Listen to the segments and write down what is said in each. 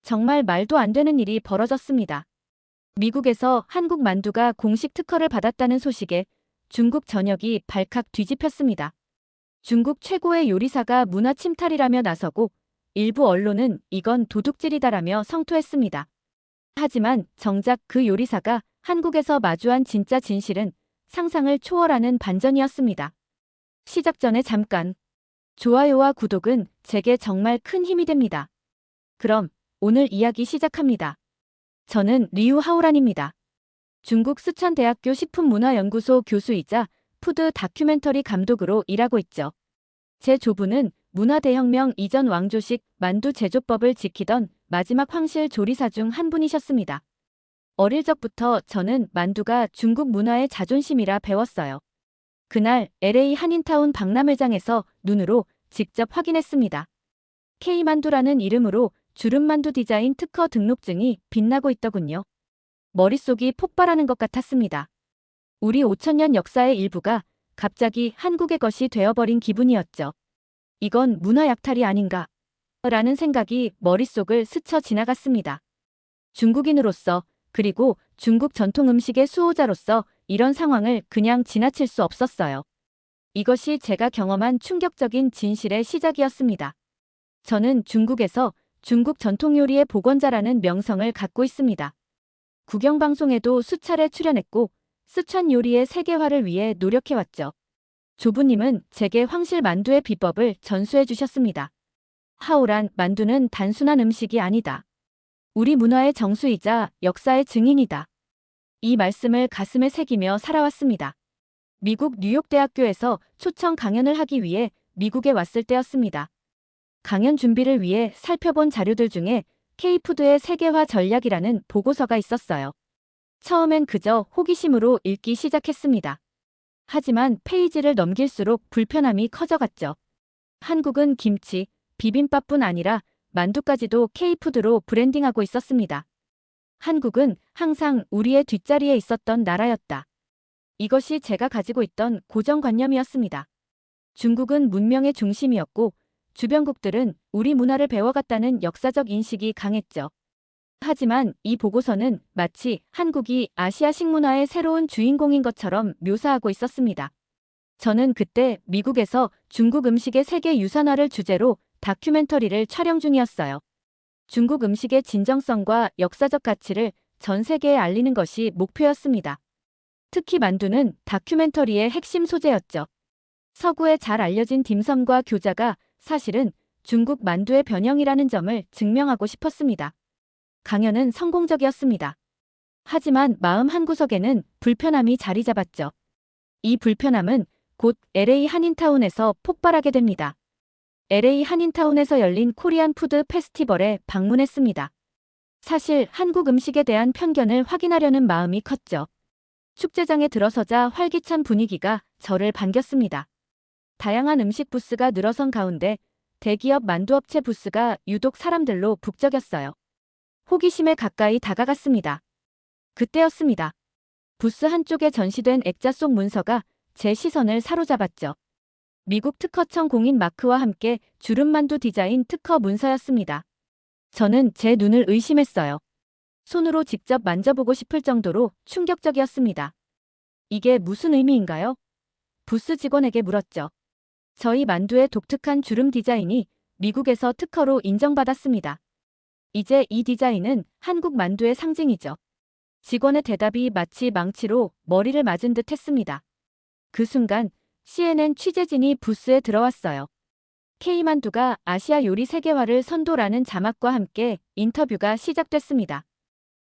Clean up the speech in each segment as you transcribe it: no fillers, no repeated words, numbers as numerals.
정말 말도 안 되는 일이 벌어졌습니다. 미국에서 한국 만두가 공식 특허를 받았다는 소식에 중국 전역이 발칵 뒤집혔습니다. 중국 최고의 요리사가 문화 침탈이라며 나서고 일부 언론은 이건 도둑질이다라며 성토했습니다. 하지만 정작 그 요리사가 한국에서 마주한 진짜 진실은 상상을 초월하는 반전이었습니다. 시작 전에 잠깐. 좋아요와 구독은 제게 정말 큰 힘이 됩니다. 그럼 오늘 이야기 시작합니다. 저는 리우 하오란입니다. 중국 쓰촨대학교 식품문화연구소 교수이자 푸드 다큐멘터리 감독으로 일하고 있죠. 제 조부는 문화대혁명 이전 왕조식 만두 제조법을 지키던 마지막 황실 조리사 중 한 분이셨습니다. 어릴 적부터 저는 만두가 중국 문화의 자존심이라 배웠어요. 그날 LA 한인타운 박람회장에서 눈으로 직접 확인했습니다. K만두라는 이름으로 주름만두 디자인 특허 등록증이 빛나고 있더군요. 머릿속이 폭발하는 것 같았습니다. 우리 5천년 역사의 일부가 갑자기 한국의 것이 되어버린 기분이었죠. 이건 문화 약탈이 아닌가? 라는 생각이 머릿속을 스쳐 지나갔습니다. 중국인으로서 그리고 중국 전통 음식의 수호자로서 이런 상황을 그냥 지나칠 수 없었어요. 이것이 제가 경험한 충격적인 진실의 시작이었습니다. 저는 중국에서 중국 전통 요리의 복원자라는 명성을 갖고 있습니다. 국영방송에도 수차례 출연했고 쓰촨 요리의 세계화를 위해 노력해왔죠. 조부님은 제게 황실 만두의 비법을 전수해 주셨습니다. 하오란, 만두는 단순한 음식이 아니다. 우리 문화의 정수이자 역사의 증인이다. 이 말씀을 가슴에 새기며 살아왔습니다. 미국 뉴욕대학교에서 초청 강연을 하기 위해 미국에 왔을 때였습니다. 강연 준비를 위해 살펴본 자료들 중에 K푸드의 세계화 전략이라는 보고서가 있었어요. 처음엔 그저 호기심으로 읽기 시작했습니다. 하지만 페이지를 넘길수록 불편함이 커져갔죠. 한국은 김치, 비빔밥뿐 아니라 만두까지도 K푸드로 브랜딩하고 있었습니다. 한국은 항상 우리의 뒷자리에 있었던 나라였다. 이것이 제가 가지고 있던 고정관념이었습니다. 중국은 문명의 중심이었고 주변국들은 우리 문화를 배워갔다는 역사적 인식이 강했죠. 하지만 이 보고서는 마치 한국이 아시아 식문화의 새로운 주인공인 것처럼 묘사하고 있었습니다. 저는 그때 미국에서 중국 음식의 세계 유산화를 주제로 다큐멘터리를 촬영 중이었어요. 중국 음식의 진정성과 역사적 가치를 전 세계에 알리는 것이 목표였습니다. 특히 만두는 다큐멘터리의 핵심 소재였죠. 서구에 잘 알려진 딤섬과 교자가 사실은 중국 만두의 변형이라는 점을 증명하고 싶었습니다. 강연은 성공적이었습니다. 하지만 마음 한구석에는 불편함이 자리 잡았죠. 이 불편함은 곧 LA 한인타운에서 폭발하게 됩니다. LA 한인타운에서 열린 코리안 푸드 페스티벌에 방문했습니다. 사실 한국 음식에 대한 편견을 확인하려는 마음이 컸죠. 축제장에 들어서자 활기찬 분위기가 저를 반겼습니다. 다양한 음식 부스가 늘어선 가운데 대기업 만두업체 부스가 유독 사람들로 북적였어요. 호기심에 가까이 다가갔습니다. 그때였습니다. 부스 한쪽에 전시된 액자 속 문서가 제 시선을 사로잡았죠. 미국 특허청 공인 마크와 함께 주름만두 디자인 특허 문서였습니다. 저는 제 눈을 의심했어요. 손으로 직접 만져보고 싶을 정도로 충격적이었습니다. 이게 무슨 의미인가요? 부스 직원에게 물었죠. 저희 만두의 독특한 주름 디자인이 미국에서 특허로 인정받았습니다. 이제 이 디자인은 한국 만두의 상징이죠. 직원의 대답이 마치 망치로 머리를 맞은 듯 했습니다. 그 순간 CNN 취재진이 부스에 들어왔어요. K만두가 아시아 요리 세계화를 선도라는 자막과 함께 인터뷰가 시작됐습니다.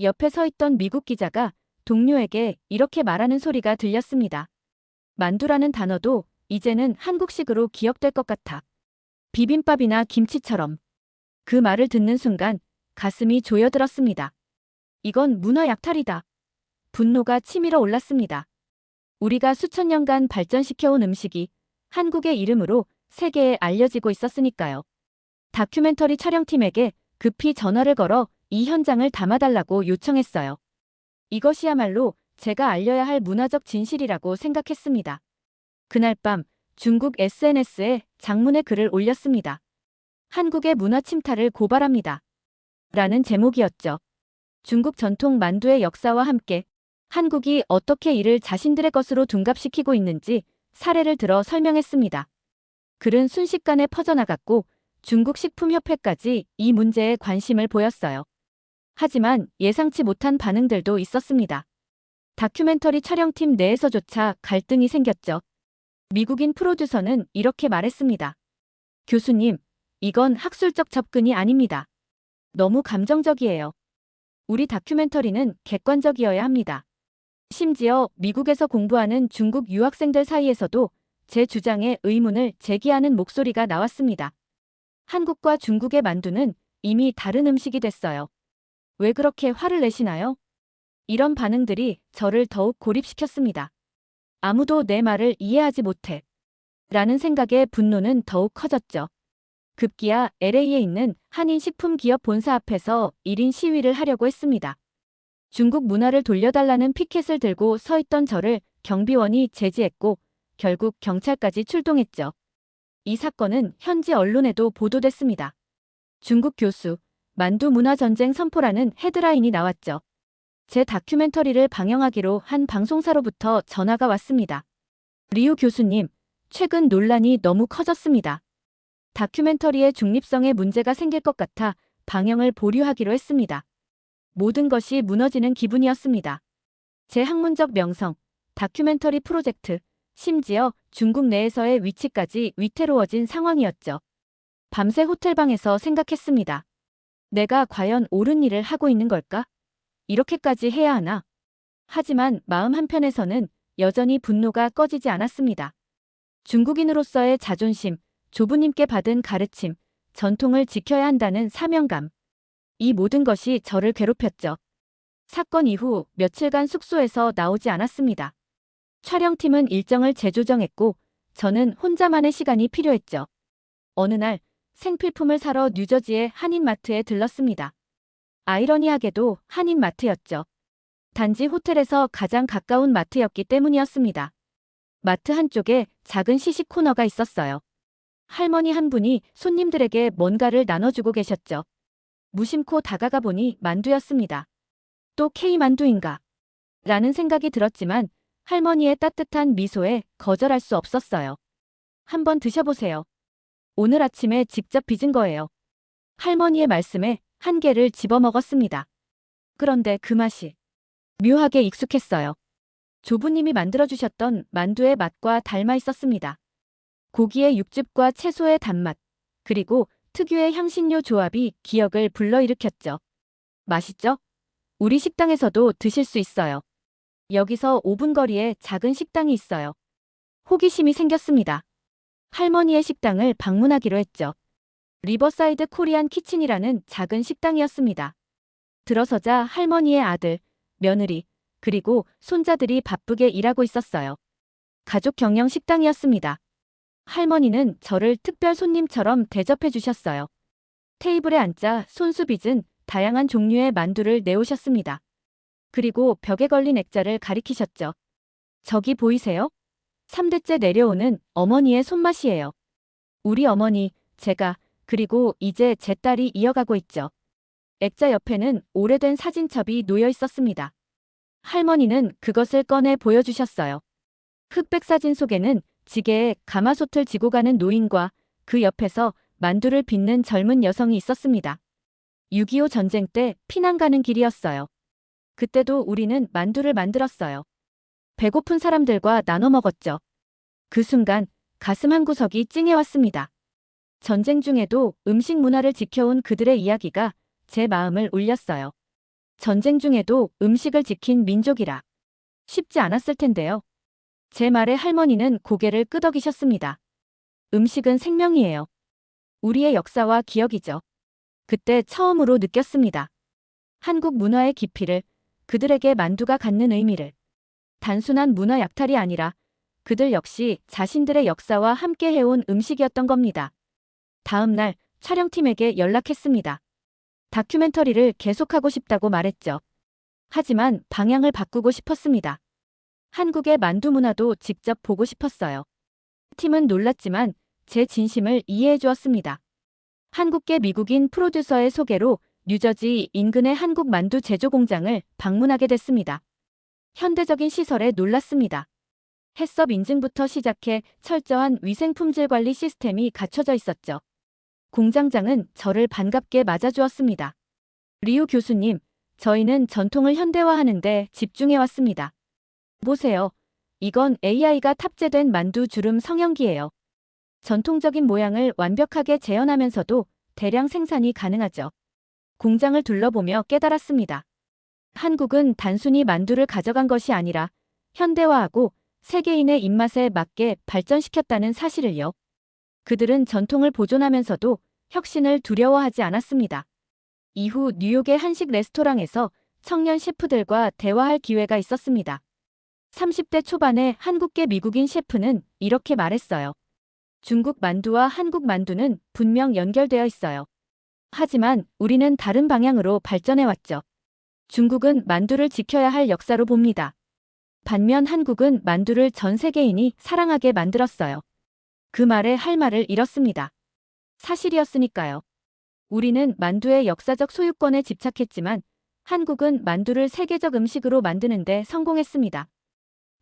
옆에 서 있던 미국 기자가 동료에게 이렇게 말하는 소리가 들렸습니다. 만두라는 단어도 이제는 한국식으로 기억될 것 같아. 비빔밥이나 김치처럼. 그 말을 듣는 순간 가슴이 조여들었습니다. 이건 문화 약탈이다. 분노가 치밀어 올랐습니다. 우리가 수천 년간 발전시켜온 음식이 한국의 이름으로 세계에 알려지고 있었으니까요. 다큐멘터리 촬영팀에게 급히 전화를 걸어 이 현장을 담아달라고 요청했어요. 이것이야말로 제가 알려야 할 문화적 진실이라고 생각했습니다. 그날 밤 중국 SNS에 장문의 글을 올렸습니다. 한국의 문화 침탈을 고발합니다. 라는 제목이었죠. 중국 전통 만두의 역사와 함께 한국이 어떻게 이를 자신들의 것으로 둔갑시키고 있는지 사례를 들어 설명했습니다. 글은 순식간에 퍼져나갔고 중국 식품협회까지 이 문제에 관심을 보였어요. 하지만 예상치 못한 반응들도 있었습니다. 다큐멘터리 촬영팀 내에서조차 갈등이 생겼죠. 미국인 프로듀서는 이렇게 말했습니다. 교수님, 이건 학술적 접근이 아닙니다. 너무 감정적이에요. 우리 다큐멘터리는 객관적이어야 합니다. 심지어 미국에서 공부하는 중국 유학생들 사이에서도 제 주장에 의문을 제기하는 목소리가 나왔습니다. 한국과 중국의 만두는 이미 다른 음식이 됐어요. 왜 그렇게 화를 내시나요? 이런 반응들이 저를 더욱 고립시켰습니다. 아무도 내 말을 이해하지 못해. 라는 생각에 분노는 더욱 커졌죠. 급기야 LA에 있는 한인식품기업 본사 앞에서 1인 시위를 하려고 했습니다. 중국 문화를 돌려달라는 피켓을 들고 서 있던 저를 경비원이 제지했고 결국 경찰까지 출동했죠. 이 사건은 현지 언론에도 보도됐습니다. 중국 교수, 만두 문화전쟁 선포라는 헤드라인이 나왔죠. 제 다큐멘터리를 방영하기로 한 방송사로부터 전화가 왔습니다. 리우 교수님, 최근 논란이 너무 커졌습니다. 다큐멘터리의 중립성에 문제가 생길 것 같아 방영을 보류하기로 했습니다. 모든 것이 무너지는 기분이었습니다. 제 학문적 명성, 다큐멘터리 프로젝트, 심지어 중국 내에서의 위치까지 위태로워진 상황이었죠. 밤새 호텔방에서 생각했습니다. 내가 과연 옳은 일을 하고 있는 걸까? 이렇게까지 해야 하나? 하지만 마음 한편에서는 여전히 분노가 꺼지지 않았습니다. 중국인으로서의 자존심, 조부님께 받은 가르침, 전통을 지켜야 한다는 사명감. 이 모든 것이 저를 괴롭혔죠. 사건 이후 며칠간 숙소에서 나오지 않았습니다. 촬영팀은 일정을 재조정했고 저는 혼자만의 시간이 필요했죠. 어느 날 생필품을 사러 뉴저지의 한인마트에 들렀습니다. 아이러니하게도 한인마트였죠. 단지 호텔에서 가장 가까운 마트였기 때문이었습니다. 마트 한쪽에 작은 시식 코너가 있었어요. 할머니 한 분이 손님들에게 뭔가를 나눠주고 계셨죠. 무심코 다가가 보니 만두였습니다. 또 K만두인가? 라는 생각이 들었지만 할머니의 따뜻한 미소에 거절할 수 없었어요. 한번 드셔보세요. 오늘 아침에 직접 빚은 거예요. 할머니의 말씀에 한 개를 집어먹었습니다. 그런데 그 맛이 묘하게 익숙했어요. 조부님이 만들어주셨던 만두의 맛과 닮아 있었습니다. 고기의 육즙과 채소의 단맛, 그리고 특유의 향신료 조합이 기억을 불러일으켰죠. 맛있죠? 우리 식당에서도 드실 수 있어요. 여기서 5분 거리에 작은 식당이 있어요. 호기심이 생겼습니다. 할머니의 식당을 방문하기로 했죠. 리버사이드 코리안 키친이라는 작은 식당이었습니다. 들어서자 할머니의 아들, 며느리, 그리고 손자들이 바쁘게 일하고 있었어요. 가족 경영 식당이었습니다. 할머니는 저를 특별 손님처럼 대접해 주셨어요. 테이블에 앉자 손수 빚은 다양한 종류의 만두를 내오셨습니다. 그리고 벽에 걸린 액자를 가리키셨죠. 저기 보이세요? 3대째 내려오는 어머니의 손맛이에요. 우리 어머니, 제가, 그리고 이제 제 딸이 이어가고 있죠. 액자 옆에는 오래된 사진첩이 놓여 있었습니다. 할머니는 그것을 꺼내 보여주셨어요. 흑백 사진 속에는 지게에 가마솥을 지고 가는 노인과 그 옆에서 만두를 빚는 젊은 여성이 있었습니다. 6.25 전쟁 때 피난 가는 길이었어요. 그때도 우리는 만두를 만들었어요. 배고픈 사람들과 나눠 먹었죠. 그 순간 가슴 한구석이 찡해왔습니다. 전쟁 중에도 음식 문화를 지켜온 그들의 이야기가 제 마음을 울렸어요. 전쟁 중에도 음식을 지킨 민족이라 쉽지 않았을 텐데요. 제 말에 할머니는 고개를 끄덕이셨습니다. 음식은 생명이에요. 우리의 역사와 기억이죠. 그때 처음으로 느꼈습니다. 한국 문화의 깊이를, 그들에게 만두가 갖는 의미를. 단순한 문화 약탈이 아니라 그들 역시 자신들의 역사와 함께 해온 음식이었던 겁니다. 다음 날 촬영팀에게 연락했습니다. 다큐멘터리를 계속하고 싶다고 말했죠. 하지만 방향을 바꾸고 싶었습니다. 한국의 만두 문화도 직접 보고 싶었어요. 팀은 놀랐지만 제 진심을 이해해 주었습니다. 한국계 미국인 프로듀서의 소개로 뉴저지 인근의 한국 만두 제조 공장을 방문하게 됐습니다. 현대적인 시설에 놀랐습니다. 해썹 인증부터 시작해 철저한 위생 품질 관리 시스템이 갖춰져 있었죠. 공장장은 저를 반갑게 맞아주었습니다. 리우 교수님, 저희는 전통을 현대화하는데 집중해왔습니다. 보세요. 이건 AI가 탑재된 만두 주름 성형기예요. 전통적인 모양을 완벽하게 재현하면서도 대량 생산이 가능하죠. 공장을 둘러보며 깨달았습니다. 한국은 단순히 만두를 가져간 것이 아니라 현대화하고 세계인의 입맛에 맞게 발전시켰다는 사실을요. 그들은 전통을 보존하면서도 혁신을 두려워하지 않았습니다. 이후 뉴욕의 한식 레스토랑에서 청년 셰프들과 대화할 기회가 있었습니다. 30대 초반의 한국계 미국인 셰프는 이렇게 말했어요. 중국 만두와 한국 만두는 분명 연결되어 있어요. 하지만 우리는 다른 방향으로 발전해왔죠. 중국은 만두를 지켜야 할 역사로 봅니다. 반면 한국은 만두를 전 세계인이 사랑하게 만들었어요. 그 말에 할 말을 잃었습니다. 사실이었으니까요. 우리는 만두의 역사적 소유권에 집착했지만 한국은 만두를 세계적 음식으로 만드는데 성공했습니다.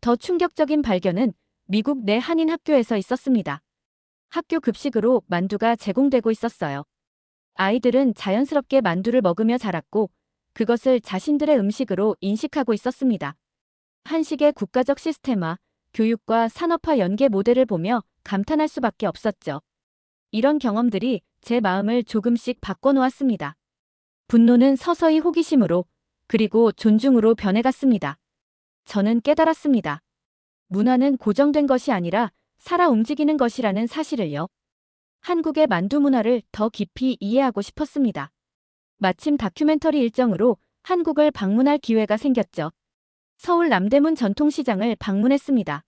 더 충격적인 발견은 미국 내 한인 학교에서 있었습니다. 학교 급식으로 만두가 제공되고 있었어요. 아이들은 자연스럽게 만두를 먹으며 자랐고 그것을 자신들의 음식으로 인식하고 있었습니다. 한식의 국가적 시스템화, 교육과 산업화 연계 모델을 보며 감탄할 수밖에 없었죠. 이런 경험들이 제 마음을 조금씩 바꿔놓았습니다. 분노는 서서히 호기심으로 그리고 존중으로 변해갔습니다. 저는 깨달았습니다. 문화는 고정된 것이 아니라 살아 움직이는 것이라는 사실을요. 한국의 만두 문화를 더 깊이 이해하고 싶었습니다. 마침 다큐멘터리 일정으로 한국을 방문할 기회가 생겼죠. 서울 남대문 전통시장을 방문했습니다.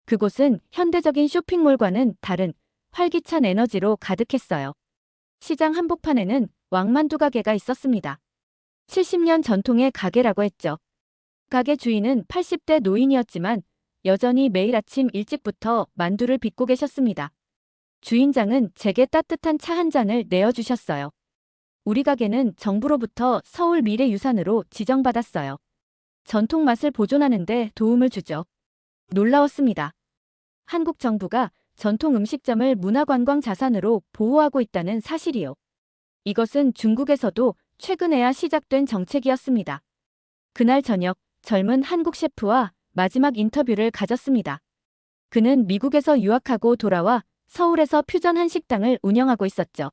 그곳은 현대적인 쇼핑몰과는 다른 활기찬 에너지로 가득했어요. 시장 한복판에는 왕만두 가게가 있었습니다. 70년 전통의 가게라고 했죠. 가게 주인은 80대 노인이었지만 여전히 매일 아침 일찍부터 만두를 빚고 계셨습니다. 주인장은 제게 따뜻한 차 한 잔을 내어주셨어요. 우리 가게는 정부로부터 서울 미래유산으로 지정받았어요. 전통 맛을 보존하는 데 도움을 주죠. 놀라웠습니다. 한국 정부가 전통 음식점을 문화관광 자산으로 보호하고 있다는 사실이요. 이것은 중국에서도 최근에야 시작된 정책이었습니다. 그날 저녁 젊은 한국 셰프와 마지막 인터뷰를 가졌습니다. 그는 미국에서 유학하고 돌아와 서울에서 퓨전 한식당을 운영하고 있었죠.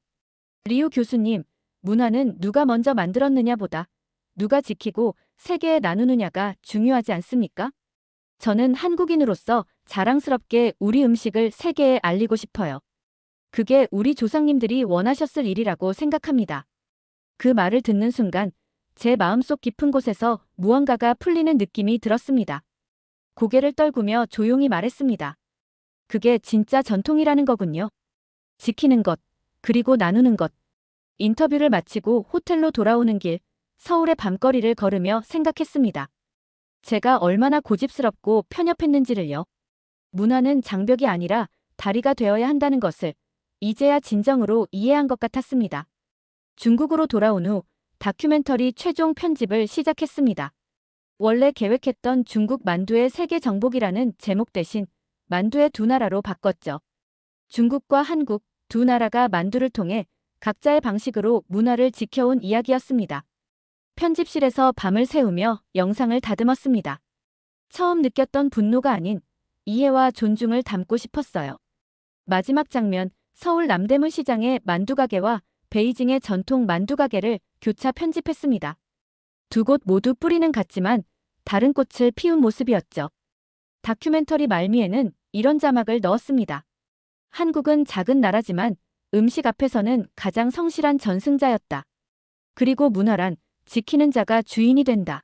리우 교수님, 문화는 누가 먼저 만들었느냐보다 누가 지키고 세계에 나누느냐가 중요하지 않습니까? 저는 한국인으로서 자랑스럽게 우리 음식을 세계에 알리고 싶어요. 그게 우리 조상님들이 원하셨을 일이라고 생각합니다. 그 말을 듣는 순간 제 마음속 깊은 곳에서 무언가가 풀리는 느낌이 들었습니다. 고개를 떨구며 조용히 말했습니다. 그게 진짜 전통이라는 거군요. 지키는 것, 그리고 나누는 것. 인터뷰를 마치고 호텔로 돌아오는 길, 서울의 밤거리를 걸으며 생각했습니다. 제가 얼마나 고집스럽고 편협했는지를요. 문화는 장벽이 아니라 다리가 되어야 한다는 것을 이제야 진정으로 이해한 것 같았습니다. 중국으로 돌아온 후 다큐멘터리 최종 편집을 시작했습니다. 원래 계획했던 중국 만두의 세계 정복이라는 제목 대신 만두의 두 나라로 바꿨죠. 중국과 한국 두 나라가 만두를 통해 각자의 방식으로 문화를 지켜온 이야기였습니다. 편집실에서 밤을 새우며 영상을 다듬었습니다. 처음 느꼈던 분노가 아닌 이해와 존중을 담고 싶었어요. 마지막 장면, 서울 남대문 시장의 만두가게와 베이징의 전통 만두가게를 교차 편집했습니다. 두 곳 모두 뿌리는 같지만 다른 꽃을 피운 모습이었죠. 다큐멘터리 말미에는 이런 자막을 넣었습니다. 한국은 작은 나라지만 음식 앞에서는 가장 성실한 전승자였다. 그리고 문화란 지키는 자가 주인이 된다.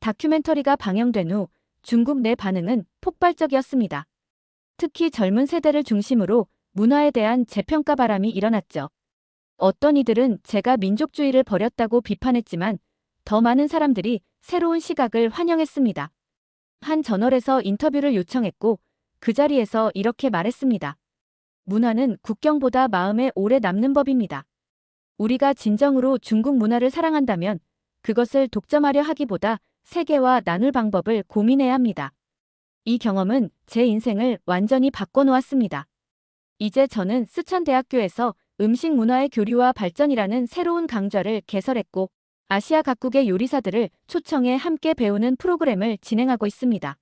다큐멘터리가 방영된 후 중국 내 반응은 폭발적이었습니다. 특히 젊은 세대를 중심으로 문화에 대한 재평가 바람이 일어났죠. 어떤 이들은 제가 민족주의를 버렸다고 비판했지만 더 많은 사람들이 새로운 시각을 환영했습니다. 한 저널에서 인터뷰를 요청했고 그 자리에서 이렇게 말했습니다. 문화는 국경보다 마음에 오래 남는 법입니다. 우리가 진정으로 중국 문화를 사랑한다면 그것을 독점하려 하기보다 세계와 나눌 방법을 고민해야 합니다. 이 경험은 제 인생을 완전히 바꿔놓았습니다. 이제 저는 스촨대학교에서 음식 문화의 교류와 발전이라는 새로운 강좌를 개설했고 아시아 각국의 요리사들을 초청해 함께 배우는 프로그램을 진행하고 있습니다.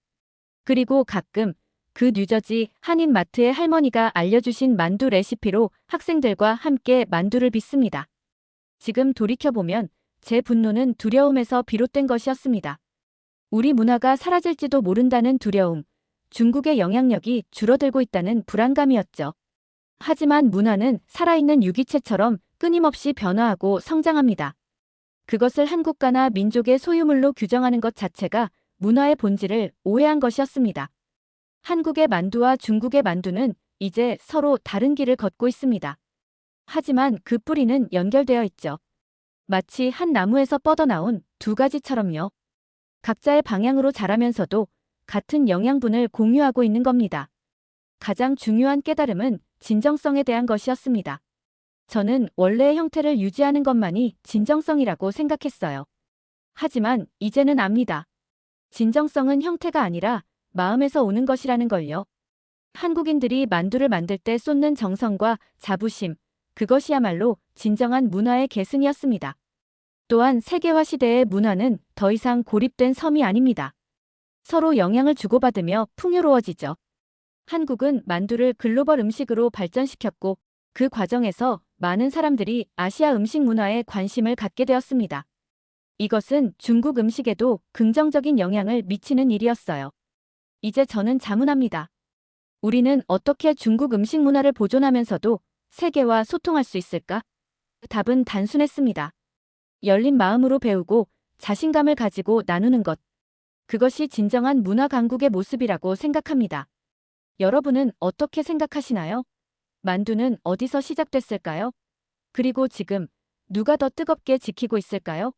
그리고 가끔 그 뉴저지 한인마트의 할머니가 알려주신 만두 레시피로 학생들과 함께 만두를 빚습니다. 지금 돌이켜보면 제 분노는 두려움에서 비롯된 것이었습니다. 우리 문화가 사라질지도 모른다는 두려움, 중국의 영향력이 줄어들고 있다는 불안감이었죠. 하지만 문화는 살아있는 유기체처럼 끊임없이 변화하고 성장합니다. 그것을 한국가나 민족의 소유물로 규정하는 것 자체가 문화의 본질을 오해한 것이었습니다. 한국의 만두와 중국의 만두는 이제 서로 다른 길을 걷고 있습니다. 하지만 그 뿌리는 연결되어 있죠. 마치 한 나무에서 뻗어나온 두 가지처럼요. 각자의 방향으로 자라면서도 같은 영양분을 공유하고 있는 겁니다. 가장 중요한 깨달음은 진정성에 대한 것이었습니다. 저는 원래의 형태를 유지하는 것만이 진정성이라고 생각했어요. 하지만 이제는 압니다. 진정성은 형태가 아니라 마음에서 오는 것이라는 걸요. 한국인들이 만두를 만들 때 쏟는 정성과 자부심, 그것이야말로 진정한 문화의 계승이었습니다. 또한 세계화 시대의 문화는 더 이상 고립된 섬이 아닙니다. 서로 영향을 주고받으며 풍요로워지죠. 한국은 만두를 글로벌 음식으로 발전시켰고 그 과정에서 많은 사람들이 아시아 음식 문화에 관심을 갖게 되었습니다. 이것은 중국 음식에도 긍정적인 영향을 미치는 일이었어요. 이제 저는 자문합니다. 우리는 어떻게 중국 음식 문화를 보존하면서도 세계와 소통할 수 있을까? 답은 단순했습니다. 열린 마음으로 배우고 자신감을 가지고 나누는 것. 그것이 진정한 문화 강국의 모습이라고 생각합니다. 여러분은 어떻게 생각하시나요? 만두는 어디서 시작됐을까요? 그리고 지금 누가 더 뜨겁게 지키고 있을까요?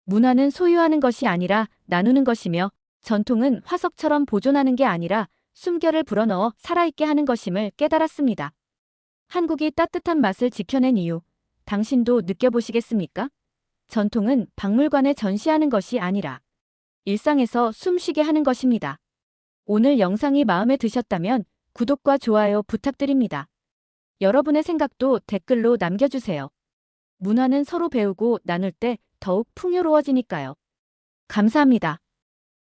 문화는 소유하는 것이 아니라 나누는 것이며 전통은 화석처럼 보존하는 게 아니라 숨결을 불어넣어 살아있게 하는 것임을 깨달았습니다. 한국이 따뜻한 맛을 지켜낸 이유, 당신도 느껴보시겠습니까? 전통은 박물관에 전시하는 것이 아니라 일상에서 숨쉬게 하는 것입니다. 오늘 영상이 마음에 드셨다면 구독과 좋아요 부탁드립니다. 여러분의 생각도 댓글로 남겨주세요. 문화는 서로 배우고 나눌 때 더욱 풍요로워지니까요. 감사합니다.